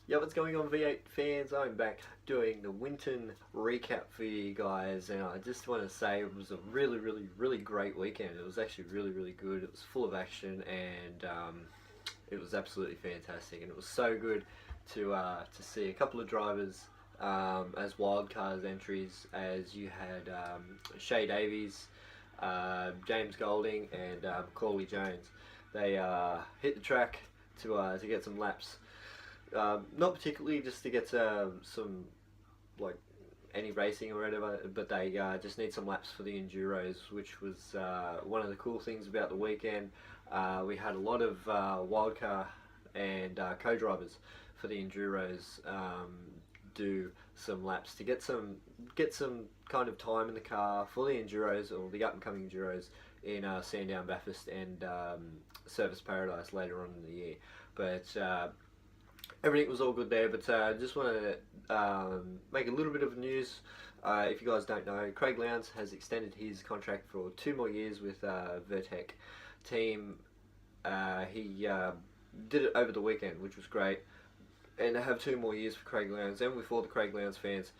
Yeah, what's going on, V8 fans? I'm back doing the Winton Recap for you guys, and I just want to say it was a really great weekend. It was actually really good. It was full of action, and it was absolutely fantastic. And it was so good to see a couple of drivers as wildcard entries, as you had Shay Davies, James Golding, and Corley Jones. They hit the track to get some laps. Not particularly just to get some like any racing or whatever, but they just need some laps for the enduros, which was one of the cool things about the weekend. We had a lot of wildcar and co-drivers for the enduros do some laps to get some kind of time in the car for the enduros or the up and coming enduros in Sandown, Bathurst, and Service Paradise later on in the year. But everything was all good there, but I just want to make a little bit of news. If you guys don't know, Craig Lowndes has extended his contract for 2 more years with Vertec team. He did it over the weekend, which was great. And to have 2 more years for Craig Lowndes, and with all the Craig Lowndes fans,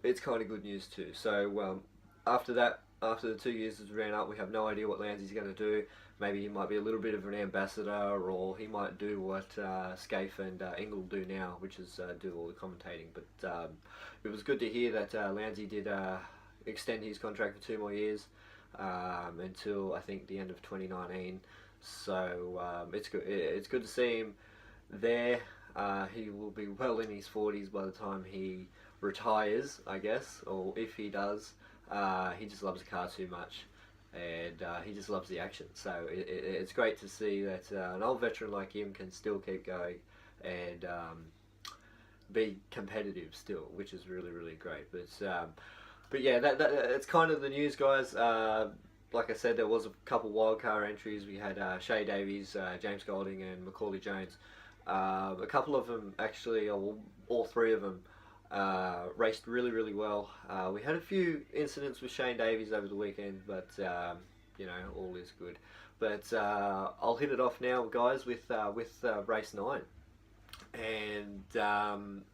it's kind of good news too. So after that, after the 2 years has ran up, we have no idea what Lowndes is going to do. Maybe he might be a little bit of an ambassador, or he might do what Scaife and Engel do now, which is do all the commentating. But it was good to hear that Lowndes did extend his contract for 2 more years until I think the end of 2019. So it's good. It's good to see him there. He will be well in his 40s by the time he retires, I guess, or if he does. He just loves the car too much, and he just loves the action. So it's great to see that an old veteran like him can still keep going and be competitive still, which is really great. But yeah, it's kind of the news, guys. Like I said, there was a couple wildcard entries. We had Shay Davies, James Golding, and Macaulay Jones. A couple of them actually, or all 3 of them, raced really well. We had a few incidents with Shane Davies over the weekend, but you know, all is good. But I'll hit it off now, guys, with race 9. And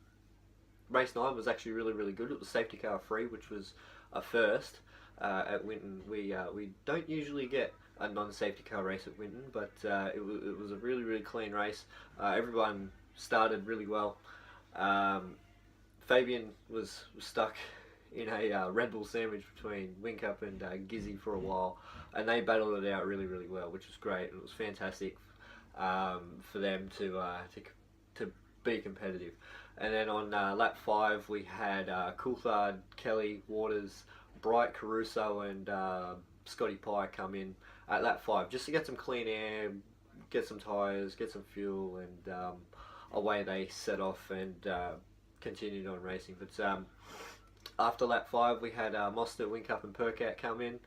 race 9 was actually really good. It was safety car free, which was a first at Winton. We don't usually get a non-safety car race at Winton, but it was a really clean race. Everyone started really well. Fabian was stuck in a Red Bull sandwich between Wincup and Gizzy for a while, and they battled it out really well, which was great. It was fantastic for them to be competitive. And then on lap 5 we had Coulthard, Kelly, Waters, Bright, Caruso, and Scotty Pye come in at lap 5 just to get some clean air, get some tyres, get some fuel, and away they set off and continued on racing. But after lap 5 we had Moster, Wincup and Percat come in.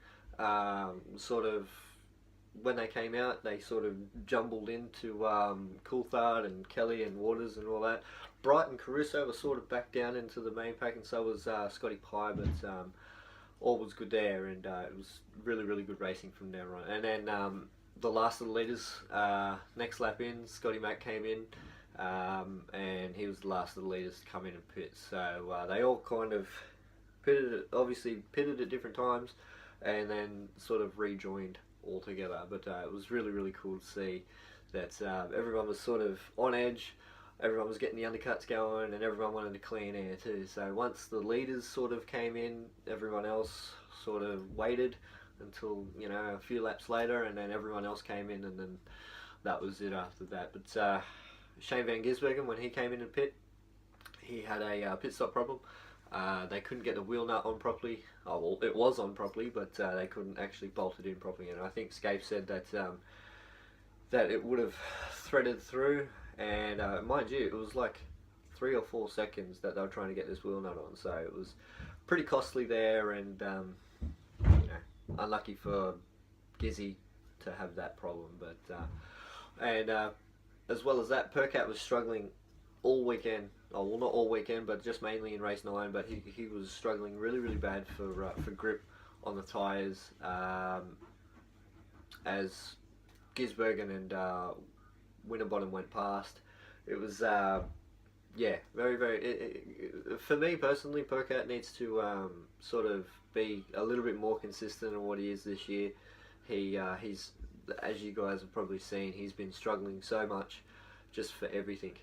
Sort of when they came out, they sort of jumbled into Coulthard and Kelly and Waters and all that. Bright and Caruso were sort of back down into the main pack, and so was Scotty Pye, but all was good there, and it was really good racing from there on. And then the last of the leaders, next lap in, Scotty Mack came in, and he was the last of the leaders to come in and pit. So they all kind of obviously pitted at different times, and then sort of rejoined all together. But it was really cool to see that everyone was sort of on edge. Everyone was getting the undercuts going, and everyone wanted to clean air too. So once the leaders sort of came in, everyone else sort of waited until, you know, a few laps later, and then everyone else came in, and then that was it after that. But Shane Van Gisbergen, when he came in and pit, he had a pit stop problem. They couldn't get the wheel nut on properly. Oh, well, it was on properly, but they couldn't actually bolt it in properly. And I think Scaife said that that it would have threaded through. And mind you, it was like 3 or 4 seconds that they were trying to get this wheel nut on, so it was pretty costly there, and you know, unlucky for Gizzy to have that problem. But as well as that, Percat was struggling all weekend. Oh, well, not all weekend, but just mainly in race 9. But he was struggling really bad for grip on the tyres, as Gisbergen and Winterbottom went past. It was yeah, very, very. For me personally, Percat needs to sort of be a little bit more consistent on what he is this year. He's, as you guys have probably seen, he's been struggling so much just for everything,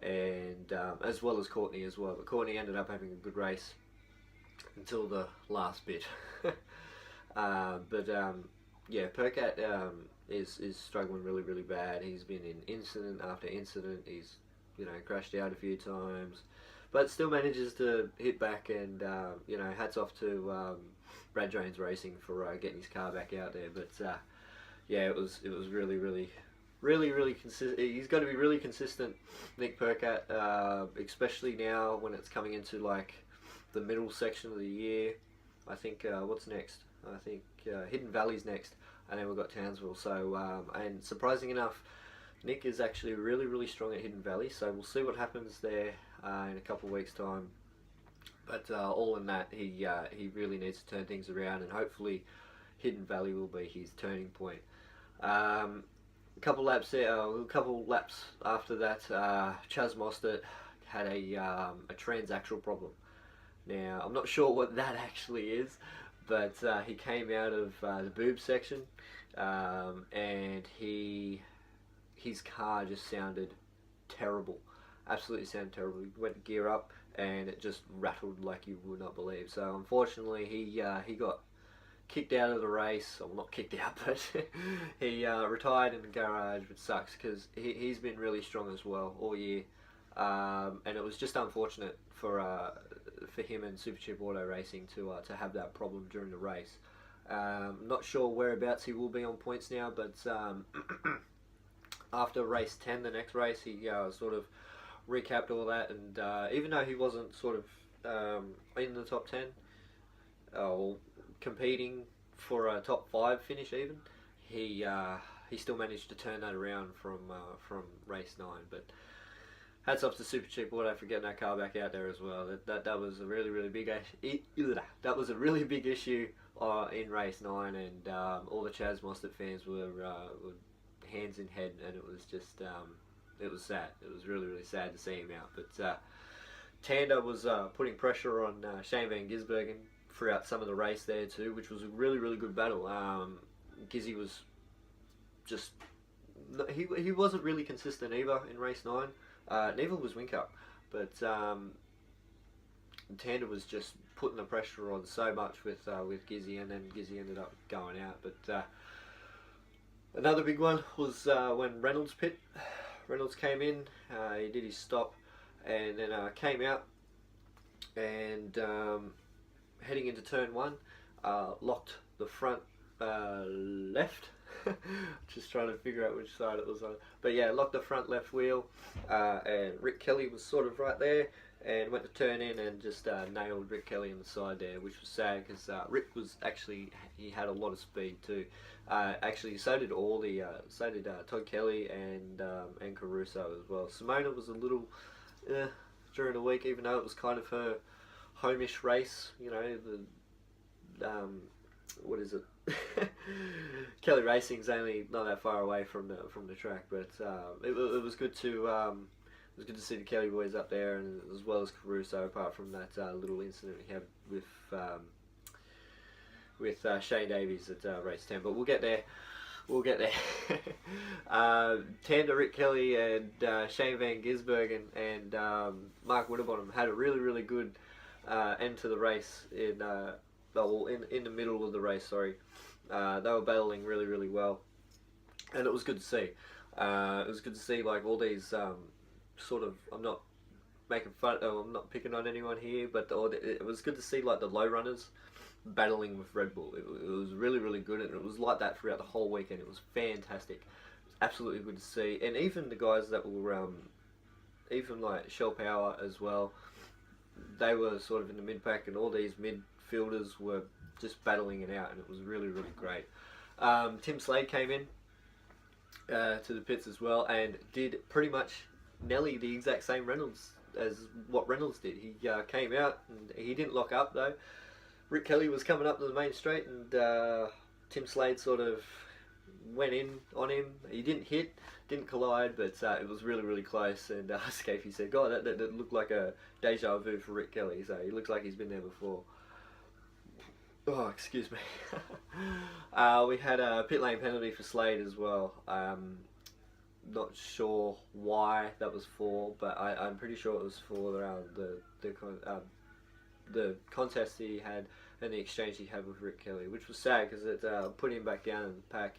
and as well as Courtney as well. But Courtney ended up having a good race until the last bit. But yeah, Percat is struggling really, really bad. He's been in incident after incident. He's, you know, crashed out a few times, but still manages to hit back. And you know, hats off to Brad Jones Racing for getting his car back out there. But yeah, it was really, really, really, really consistent. He's got to be really consistent, Nick Percat, especially now when it's coming into like the middle section of the year. I think what's next? I think Hidden Valley's next, and then we've got Townsville. So and surprising enough, Nick is actually really, really strong at Hidden Valley. So we'll see what happens there in a couple of weeks' time. But all in that, he really needs to turn things around, and hopefully Hidden Valley will be his turning point. A couple laps after that, Chaz Mostert had a transaxle problem. Now, I'm not sure what that actually is, but he came out of the boob section, and his car just sounded terrible. Absolutely sounded terrible. He went to gear up, and it just rattled like you would not believe. So, unfortunately, he got kicked out of the race. Well, not kicked out, but he retired in the garage, which sucks because he's been really strong as well all year. And it was just unfortunate for him and Superchip Auto Racing to have that problem during the race. Not sure whereabouts he will be on points now, but after race 10, the next race, he sort of recapped all that, and even though he wasn't sort of in the top 10, or competing for a top 5 finish even, he still managed to turn that around from race 9. But hats off to Superchip Auto for getting that car back out there as well. That was a really, really big that was a really big issue in race 9, and all the Chaz Mostert fans were hands in head, and it was just it was sad. It was really, really sad to see him out. But Tander was putting pressure on Shane Van Gisbergen throughout some of the race there too, which was a really, really good battle. Gizzy was just he wasn't really consistent either in race 9. Neither was Wincup, but Tander was just putting the pressure on so much with Gizzy, and then Gizzy ended up going out. But another big one was when Reynolds pit. Reynolds came in, he did his stop, and then came out, and heading into turn 1, locked the front left. Just trying to figure out which side it was on. But yeah, locked the front left wheel, and Rick Kelly was sort of right there, and went to turn in and just nailed Rick Kelly on the side there, which was sad because Rick was actually, he had a lot of speed too. Actually, so did Todd Kelly and Caruso as well. Simona was a little during the week, even though it was kind of her homish race. You know, the what is it? Kelly Racing's only not that far away from the track, but it was good to see the Kelly boys up there, and as well as Caruso. Apart from that little incident we had with Shane Davies at race 10, but we'll get there. Tander, Rick Kelly, and Shane Van Gisbergen and Mark Winterbottom had a really, really good end to the race in the middle of the race. Sorry, they were battling really, really well, and it was good to see. It was good to see like all these sort of. I'm not making fun. I'm not picking on anyone here, but it was good to see like the low runners battling with Red Bull. It was really, really good, and it was like that throughout the whole weekend. It was fantastic. It was absolutely good to see, and even the guys that were even like Shell Power as well, they were sort of in the mid pack, and all these midfielders were just battling it out, and it was really, really great. Tim Slade came in to the pits as well, and did pretty much Nelly the exact same Reynolds as what Reynolds did. He came out, and he didn't lock up though. Rick Kelly was coming up to the main straight, and Tim Slade sort of went in on him. He didn't hit, didn't collide, but it was really, really close. And Scafey said, God, that looked like a deja vu for Rick Kelly. So he looks like he's been there before. Oh, excuse me. We had a pit lane penalty for Slade as well. Not sure why that was for, but I'm pretty sure it was for the contest he had and the exchange he had with Rick Kelly, which was sad because it put him back down in the pack.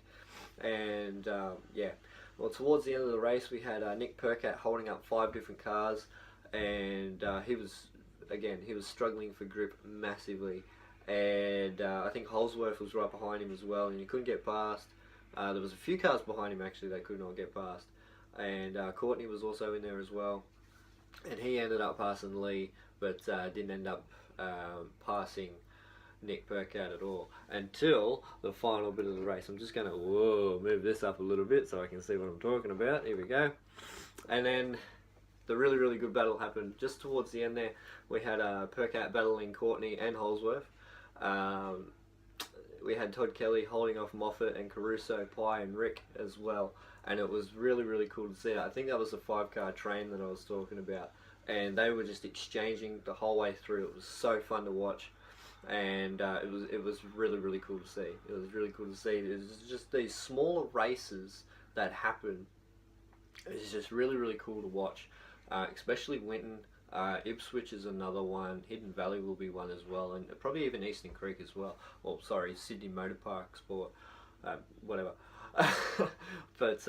And yeah, well, towards the end of the race, we had Nick Percat holding up 5 different cars, and he was struggling for grip massively. And I think Holsworth was right behind him as well, and he couldn't get past. There was a few cars behind him actually that could not get past, and Courtney was also in there as well, and he ended up passing Lee, but didn't end up passing Nick Percat at all until the final bit of the race. I'm just going to move this up a little bit so I can see what I'm talking about. Here we go. And then the really, really good battle happened just towards the end there. We had Percat battling Courtney and Holsworth. We had Todd Kelly holding off Moffat and Caruso, Pye and Rick as well, and it was really, really cool to see that. I think that was the 5-car train that I was talking about, and they were just exchanging the whole way through. It was so fun to watch, and it was really, really cool to see. It was really cool to see. It was just these smaller races that happen. It's just really, really cool to watch, especially Winton. Ipswich is another one. Hidden Valley will be one as well, and probably even Eastern Creek as well. Well, sorry, Sydney Motor Park Sport, whatever. But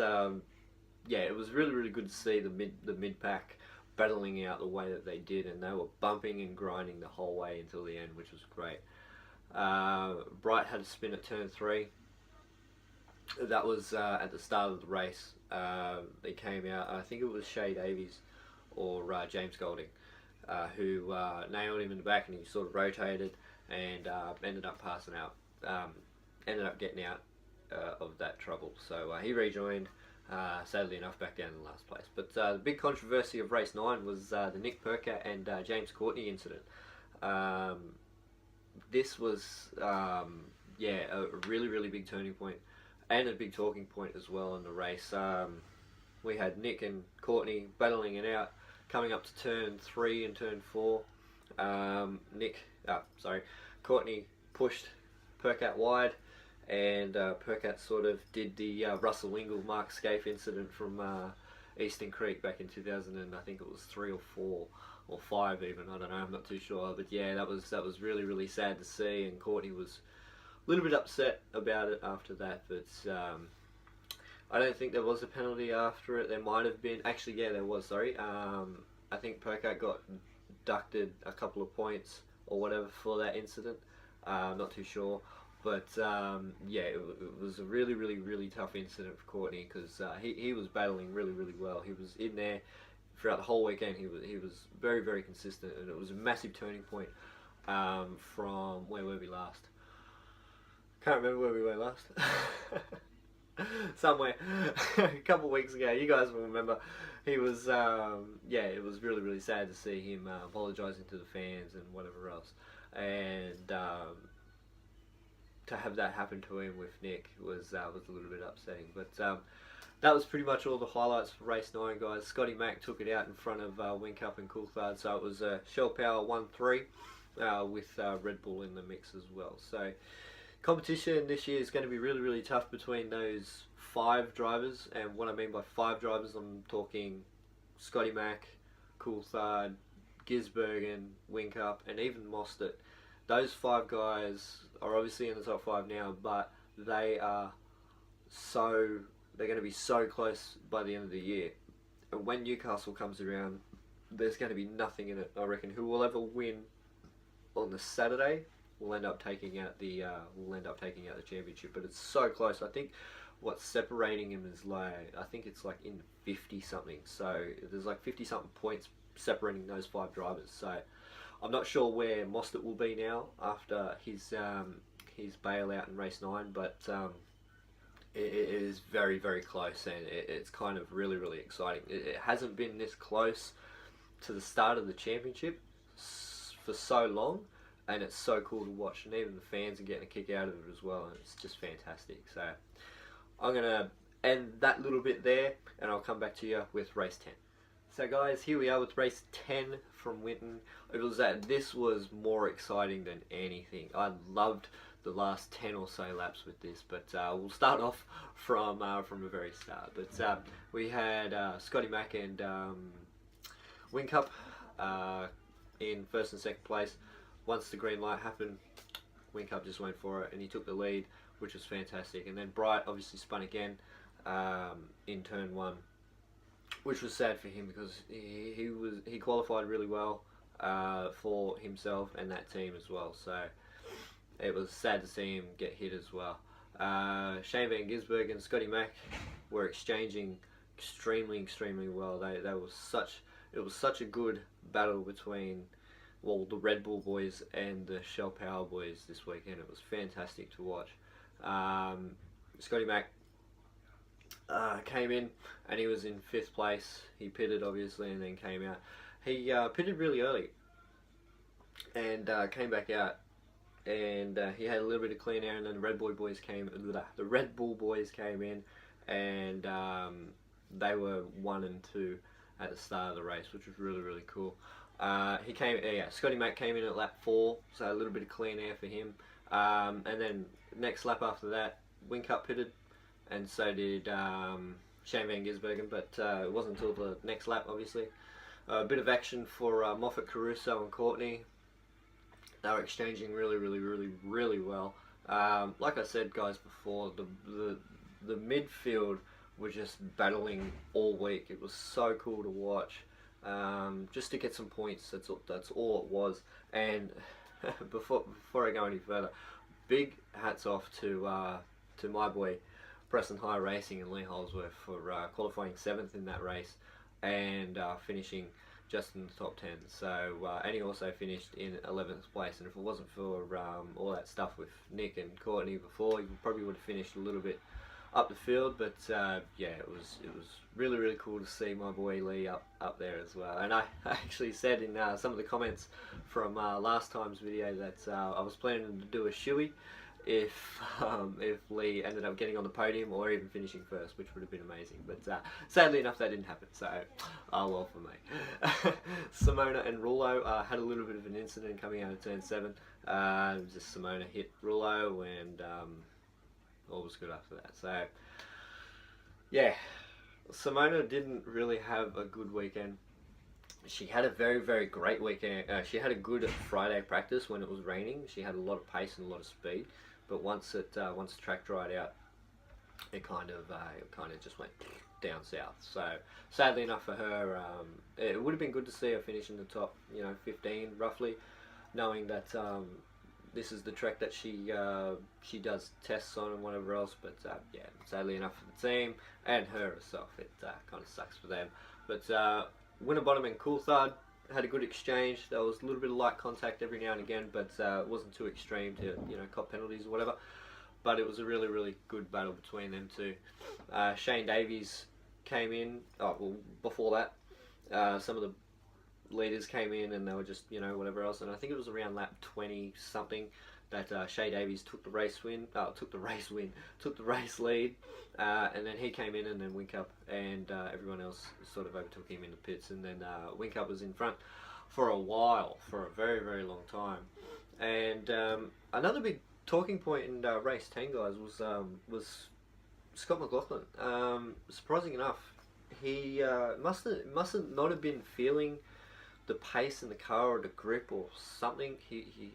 yeah, it was really, really good to see the mid pack battling out the way that they did, and they were bumping and grinding the whole way until the end, which was great. Bright had a spin at turn 3. That was at the start of the race. They came out. I think it was Shay Davies or James Golding, who nailed him in the back, and he sort of rotated and ended up passing out, ended up getting out of that trouble. So he rejoined, sadly enough, back down in the last place. But the big controversy of race 9 was the Nick Percat and James Courtney incident. This was, yeah, a really, really big turning point and a big talking point as well in the race. We had Nick and Courtney battling it out, coming up to turn 3 and turn 4. Courtney pushed Percat wide, and Percat sort of did the Russell Wingle Mark Scaife incident from Eastern Creek back in 2000, and I think it was 3 or 4 or 5 even, I don't know, I'm not too sure. But yeah, that was really, really sad to see, and Courtney was a little bit upset about it after that. But I don't think there was a penalty after it. There might have been. Actually, yeah, there was, sorry. I think Percat got deducted a couple of points or whatever for that incident. I'm not too sure. But yeah, it was a really, really, really tough incident for Courtney, because he was battling really, really well. He was in there throughout the whole weekend. He was very, very consistent, and it was a massive turning point from where were we last? Can't remember where we were last. Somewhere a couple of weeks ago, you guys will remember. He was yeah, it was really, really sad to see him apologising to the fans and whatever else, and to have that happen to him with Nick was a little bit upsetting. But that was pretty much all the highlights for race 9, guys. Scotty Mack took it out in front of Whincup and Coulthard, so it was Shell Power 1-3 with Red Bull in the mix as well. So competition this year is going to be really, really tough between those 5 drivers, and what I mean by 5 drivers, I'm talking Scotty Mack, Coulthard, Gisbergen, Whincup, and even Mostert. Those 5 guys are obviously in the top 5 now, but they're going to be so close by the end of the year. And when Newcastle comes around, there's going to be nothing in it. I reckon who will ever win on the Saturday will end up taking out the championship. But it's so close. I think what's separating him is I think it's like in 50 something. So there's like 50 something points separating those 5 drivers. So I'm not sure where Mostert will be now after his bailout in race 9, but it is very, very close, and it's kind of really, really exciting. It hasn't been this close to the start of the championship for so long, and it's so cool to watch, and even the fans are getting a kick out of it as well, and it's just fantastic. So I'm going to end that little bit there, and I'll come back to you with race 10. So guys, here we are with race 10 from Winton. This was more exciting than anything. I loved the last 10 or so laps with this, but we'll start off from the very start. But we had Scotty Mack and Wincup in first and second place. Once the green light happened, Wincup just went for it and he took the lead, which was fantastic. And then Bright obviously spun again in turn 1, which was sad for him because he qualified really well for himself and that team as well. So it was sad to see him get hit as well. Shane Van Gisbergen and Scotty Mack were exchanging extremely well. It was such a good battle between the Red Bull boys and the Shell Power boys this weekend. It was fantastic to watch. Scotty Mack came in and he was in 5th place. He pitted obviously and then came out. He pitted really early and came back out, and he had a little bit of clean air, and then the Red Bull boys came in, and they were 1 and 2 at the start of the race, which was really cool. Scotty Mack came in at lap 4, so a little bit of clean air for him. And then next lap after that, Wincup pitted, and so did Shane Van Gisbergen, but it wasn't until the next lap, obviously. A bit of action for Moffat, Caruso and Courtney. They were exchanging really well. Like I said, guys, before, the midfield were just battling all week. It was so cool to watch. Just to get some points, that's all it was. And before I go any further, big hats off to my boy Preston High Racing and Lee Holsworth for qualifying 7th in that race and finishing just in the top 10. So and he also finished in 11th place. And if it wasn't for all that stuff with Nick and Courtney before, he probably would have finished a little bit up the field. But yeah, it was really cool to see my boy Lee up there as well. And I actually said in some of the comments from last time's video that I was planning to do a shoey if Lee ended up getting on the podium or even finishing first, which would have been amazing. But sadly enough, that didn't happen, so oh well for me. Simona and Rulo had a little bit of an incident coming out of turn 7. Just Simona hit Rulo, and all was good after that. So yeah, Simona didn't really have a good weekend. She had a very great weekend. She had a good Friday practice when it was raining. She had a lot of pace and a lot of speed. But once the track dried out, it kind of just went down south. So sadly enough for her, it would have been good to see her finish in the top, 15 roughly, knowing that this is the track that she does tests on and whatever else. But yeah, sadly enough for the team and her herself, it kind of sucks for them. But Winterbottom and Coulthard had a good exchange. There was a little bit of light contact every now and again, but it wasn't too extreme to cop penalties or whatever. But it was a really good battle between them two. Shane Davies came in. Before that, some of the leaders came in and they were just whatever else. And I think it was around lap 20 something that Shane Davies took the race lead, and then he came in, and then Wincup and everyone else sort of overtook him in the pits, and then Wincup was in front for a while, for a very long time. And another big talking point in race 10, guys, was Scott McLaughlin. Surprising enough, he must not have been feeling the pace in the car or the grip or something. He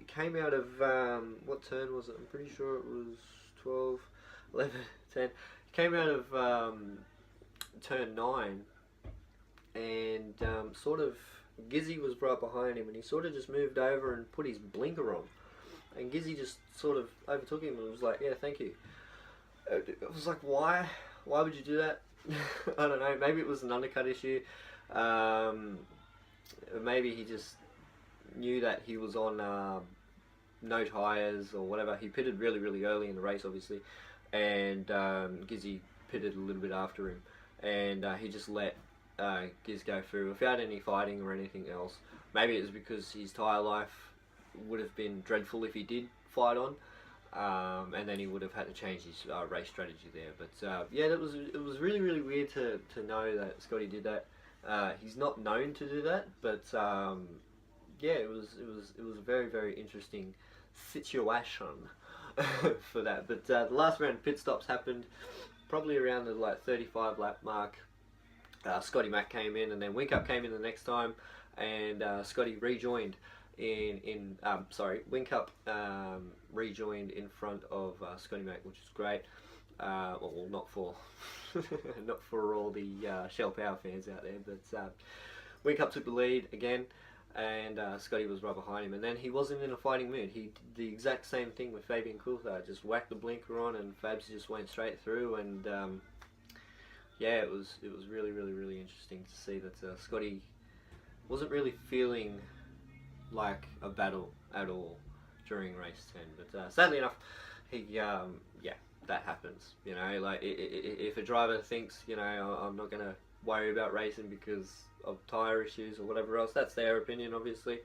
came out of, what turn was it? I'm pretty sure it was 12, 11, 10. He came out of turn 9, and sort of Gizzy was right behind him, and he sort of just moved over and put his blinker on. And Gizzy just sort of overtook him and was like, yeah, thank you. It was like, why? Why would you do that? I don't know. Maybe it was an undercut issue. Maybe he just knew that he was on no tyres or whatever. He pitted really early in the race, obviously, and Gizzy pitted a little bit after him, and he just let Giz go through without any fighting or anything else. Maybe it was because his tyre life would have been dreadful if he did fight on, and then he would have had to change his race strategy there. But yeah, it was really weird to know that Scotty did that. He's not known to do that, but yeah, it was a very interesting situation for that. But the last round of pit stops happened probably around the like 35 lap mark. Scotty Mack came in, and then Wincup came in the next time, and Scotty rejoined Wincup rejoined in front of Scotty Mack, which is great. Well, not for not for all the Shell Power fans out there, but Wincup took the lead again, and Scotty was right behind him. And then he wasn't in a fighting mood. He did the exact same thing with Fabian Coulthard, just whacked the blinker on, and Fabs just went straight through. And yeah, it was really interesting to see that Scotty wasn't really feeling like a battle at all during race 10. But sadly enough, he yeah, that happens. You know, like if a driver thinks, you know, I'm not gonna worry about racing because of tyre issues or whatever else, that's their opinion, obviously.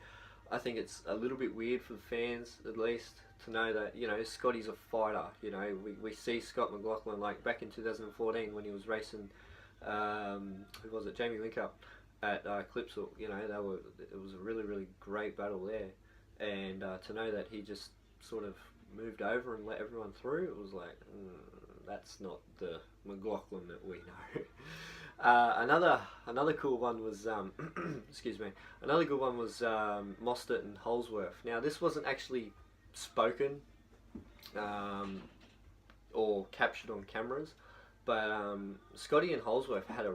I think it's a little bit weird for the fans, at least, to know that, you know, Scotty's a fighter. You know, we see Scott McLaughlin, like back in 2014 when he was racing, who was it, Jamie Wincup at Clipsal. You know, it was a really great battle there, and to know that he just sort of moved over and let everyone through, it was like, that's not the McLaughlin that we know. Another cool one was excuse me. Another good one was Mostert and Holsworth. Now this wasn't actually spoken or captured on cameras, but Scotty and Holsworth had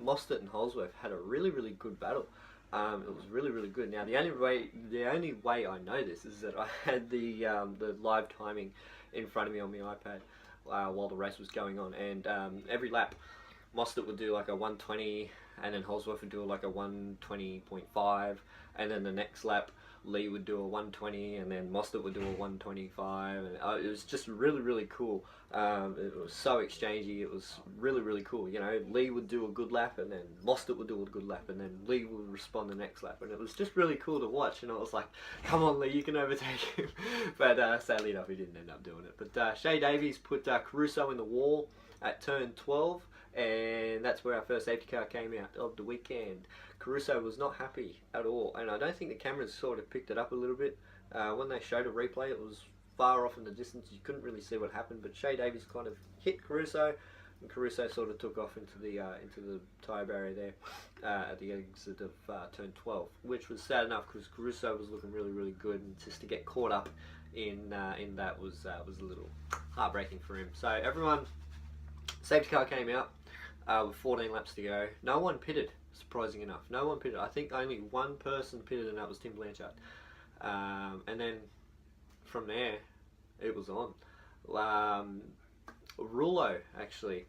Mostert and Holsworth had a really good battle. It was really good. Now the only way I know this is that I had the live timing in front of me on my iPad while the race was going on, and every lap Mostert would do like a 120, and then Holsworth would do like a 120.5, and then the next lap Lee would do a 120, and then Mostert would do a 125, and it was just really cool. It was so exchangey. It was really cool. You know, Lee would do a good lap, and then Mostert would do a good lap, and then Lee would respond the next lap, and it was just really cool to watch. And I was like, come on Lee, you can overtake him. But sadly enough, he didn't end up doing it. But Shay Davies put Caruso in the wall at turn 12, and that's where our first safety car came out of the weekend. Caruso was not happy at all, and I don't think the cameras sort of picked it up a little bit. When they showed a replay, it was far off in the distance. You couldn't really see what happened, but Shay Davies kind of hit Caruso, and Caruso sort of took off into the tyre barrier there at the exit of turn 12, which was sad enough because Caruso was looking really good, and just to get caught up in that was a little heartbreaking for him. So everyone, safety car came out with 14 laps to go. No one pitted. Surprising enough, no one pitted. I think only one person pitted, and that was Tim Blanchard. And then from there, it was on. Rouleau, actually,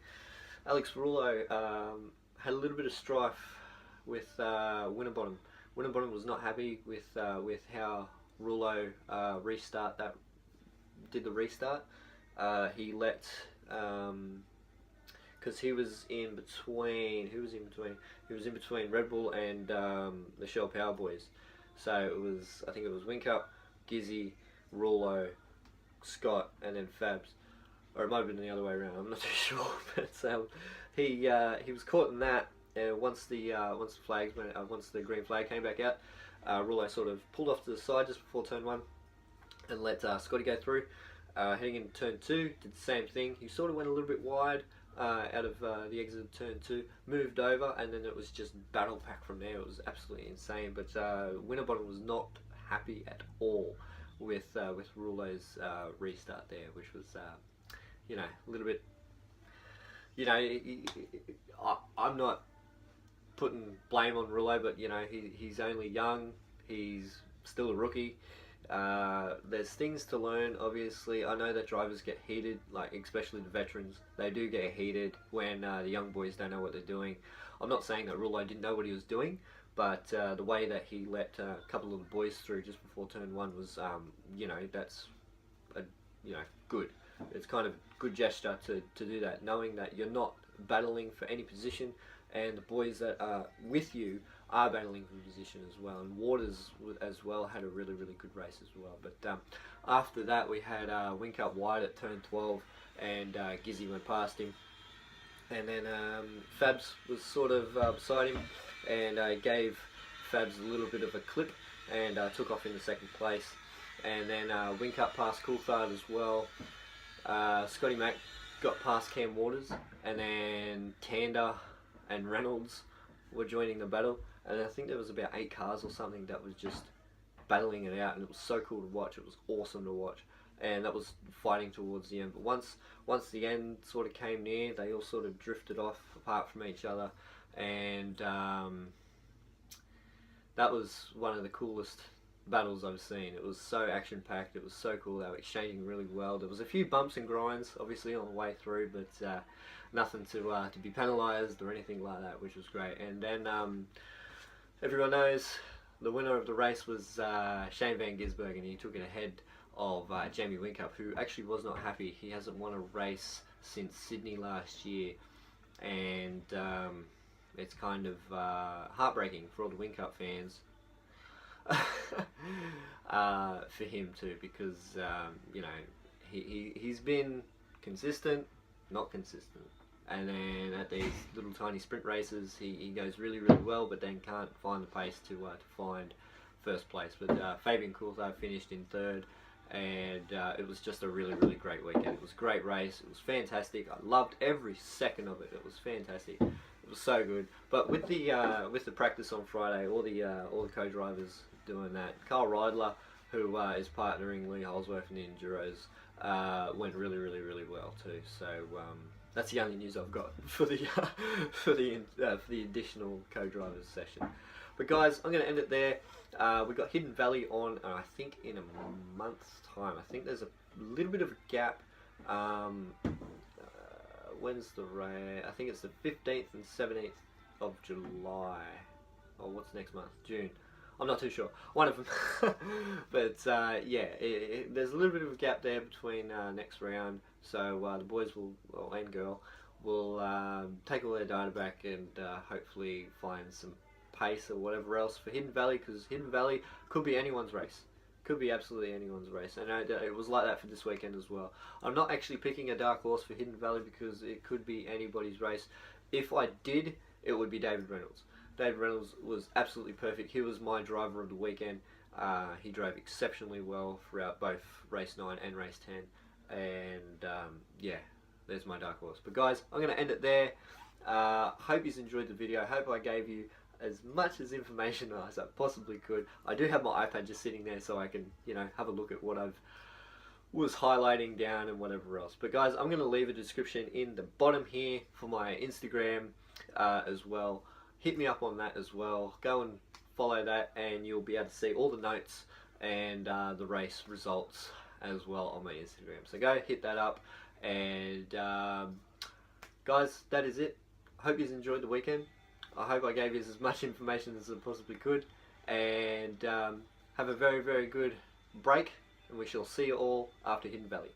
Alex Rouleau had a little bit of strife with Winterbottom. Winterbottom was not happy with how Rouleau did the restart. He let because he was in between. Who was in between? He was in between Red Bull and the Shell Power Boys. So it was, I think it was Wincup, Gizzy, Rouleau, Scott, and then Fabs, or it might have been the other way around. I'm not too sure. But he was caught in that. And once the green flag came back out, Rouleau sort of pulled off to the side just before turn 1 and let Scotty go through. Heading into turn 2, did the same thing. He sort of went a little bit wide out of the exit of turn 2, moved over, and then it was just battle pack from there. It was absolutely insane. But Winterbottom was not happy at all with Rouleau's restart there, which was you know, a little bit. You know, I'm not putting blame on Rouleau, but you know, he's only young. He's still a rookie. There's things to learn, obviously. I know that drivers get heated, like especially the veterans. They do get heated when the young boys don't know what they're doing. I'm not saying that Rouleau didn't know what he was doing, but the way that he let a couple of the boys through just before turn 1 was, you know, that's good. It's kind of good gesture to do that, knowing that you're not battling for any position and the boys that are with you are battling for position as well. And Waters as well had a really good race as well. But after that we had Wincup wide at turn 12, and Gizzy went past him, and then Fabs was sort of beside him, and gave Fabs a little bit of a clip, and took off in the second place. And then Wincup passed Coulthard as well. Scotty Mac got past Cam Waters, and then Tander and Reynolds were joining the battle, and I think there was about 8 cars or something that was just battling it out, and it was so cool to watch. It was awesome to watch, and that was fighting towards the end. But once the end sort of came near, they all sort of drifted off apart from each other, and that was one of the coolest battles I've seen. It was so action packed. It was so cool. They were exchanging really well. There was a few bumps and grinds obviously on the way through, but nothing to be penalised or anything like that, which was great. And then everyone knows the winner of the race was Shane Van Gisbergen, and he took it ahead of Jamie Wincup, who actually was not happy. He hasn't won a race since Sydney last year, and it's kind of heartbreaking for all the Wincup fans. For him too, because you know, he's been consistent, not consistent, and then at these little tiny sprint races he goes really well, but then can't find the pace to find first place. But Fabian Coulthard finished in third, and it was just a really great weekend. It was a great race. It was fantastic. I loved every second of it. It was fantastic. It was so good. But with the practice on Friday, all the co-drivers doing that. Carl Reidler, who is partnering Lee Holsworth in the Enduros, went really well too. So that's the only news I've got for the additional co-drivers session. But guys, I'm going to end it there. We've got Hidden Valley on, I think in a month's time. I think there's a little bit of a gap. When's the race? I think it's the 15th and 17th of July. Or what's next month? June. I'm not too sure. One of them. But yeah, there's a little bit of a gap there between next round. So the boys will, and girl, will take all their data back and hopefully find some pace or whatever else for Hidden Valley, because Hidden Valley could be anyone's race. Could be absolutely anyone's race. And it was like that for this weekend as well. I'm not actually picking a dark horse for Hidden Valley because it could be anybody's race. If I did, it would be David Reynolds. David Reynolds was absolutely perfect. He was my driver of the weekend. He drove exceptionally well throughout both race 9 and race 10. And yeah, there's my dark horse. But guys, I'm going to end it there. Hope you enjoyed the video. Hope I gave you as much as information as I possibly could. I do have my iPad just sitting there so I can, you know, have a look at what I've was highlighting down and whatever else. But guys, I'm going to leave a description in the bottom here for my Instagram as well. Hit me up on that as well. Go and follow that, and you'll be able to see all the notes and the race results as well on my Instagram. So go hit that up, and guys, that is it. Hope you enjoyed the weekend. I hope I gave you as much information as I possibly could, and have a very good break, and we shall see you all after Hidden Valley.